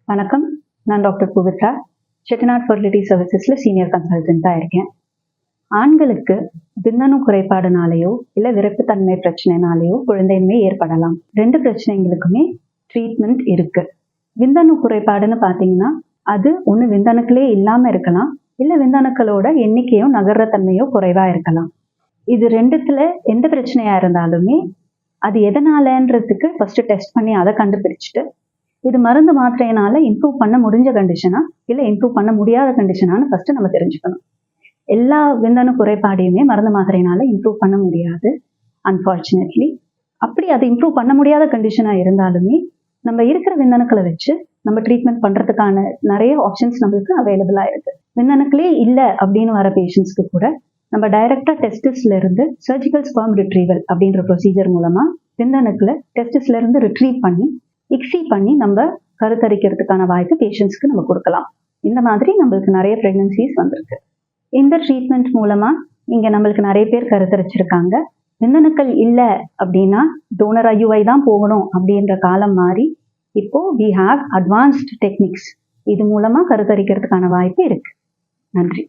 வணக்கம், நான் doctor Pavithra. Chettinad fertility சர்வீசஸில் சீனியர் கன்சல்டண்ட்டாக இருக்கேன். ஆண்களுக்கு விந்தணு குறைபாடுனாலேயோ இல்லை விரைப்புத்தன்மை பிரச்சனைனாலேயோ குழந்தையின்மை ஏற்படலாம். 2 பிரச்சனைகளுக்குமே ட்ரீட்மெண்ட் இருக்கு. விந்தணு குறைபாடுன்னு பார்த்தீங்கன்னா அது ஒன்று விந்தணுக்களே இல்லாமல் இருக்கலாம், இல்லை விந்தணுக்களோட எண்ணிக்கையோ நகர்ற தன்மையோ குறைவாக இருக்கலாம். இது 2த்துல எந்த பிரச்சனையாக இருந்தாலுமே அது எதனாலன்றதுக்கு ஃபர்ஸ்ட் டெஸ்ட் பண்ணி அதை கண்டுபிடிச்சிட்டு இது மருந்து மாத்திரையினால இம்ப்ரூவ் பண்ண முடிஞ்ச கண்டிஷனா இல்லை இம்ப்ரூவ் பண்ண முடியாத கண்டிஷனான்னு ஃபர்ஸ்ட் நம்ம தெரிஞ்சுக்கணும். எல்லா விந்தணு குறைபாடையுமே மருந்து மாத்திரையினால இம்ப்ரூவ் பண்ண முடியாது அன்ஃபார்ச்சுனேட்லி. அப்படி அது இம்ப்ரூவ் பண்ண முடியாத கண்டிஷனாக இருந்தாலுமே நம்ம இருக்கிற விந்தணுக்களை வச்சு நம்ம ட்ரீட்மெண்ட் பண்ணுறதுக்கான நிறைய ஆப்ஷன்ஸ் நம்மளுக்கு அவைலபிளாக இருக்கு. விந்தணுக்களே இல்லை அப்படின்னு வர பேஷண்ட்ஸ்க்கு கூட நம்ம டைரக்டாக டெஸ்டிஸ்ல இருந்து சர்ஜிக்கல் ஸ்பெர்ம் ரிட்ரீவல் அப்படின்ற ப்ரொசீஜர் மூலமாக விந்தணுக்களை டெஸ்டிஸ்ல இருந்து ரிட்ரீவ் பண்ணி இக்ஸி பண்ணி நம்ம கருத்தரிக்கிறதுக்கான வாய்ப்பு பேஷண்ட்ஸ்க்கு நம்ம கொடுக்கலாம். இந்த மாதிரி நம்மளுக்கு நிறைய ப்ரெக்னன்சிஸ் வந்திருக்கு. இந்த ட்ரீட்மெண்ட் மூலமா இங்க நம்மளுக்கு நிறைய பேர் கருத்தரிச்சிருக்காங்க. விந்தணுக்கள் இல்லை அப்படின்னா டோனர் ஐயுஐ தான் போகணும் அப்படின்ற காலம் மாறி இப்போ we have advanced techniques. இது மூலமா கருத்தரிக்கிறதுக்கான வாய்ப்பு இருக்கு. நன்றி.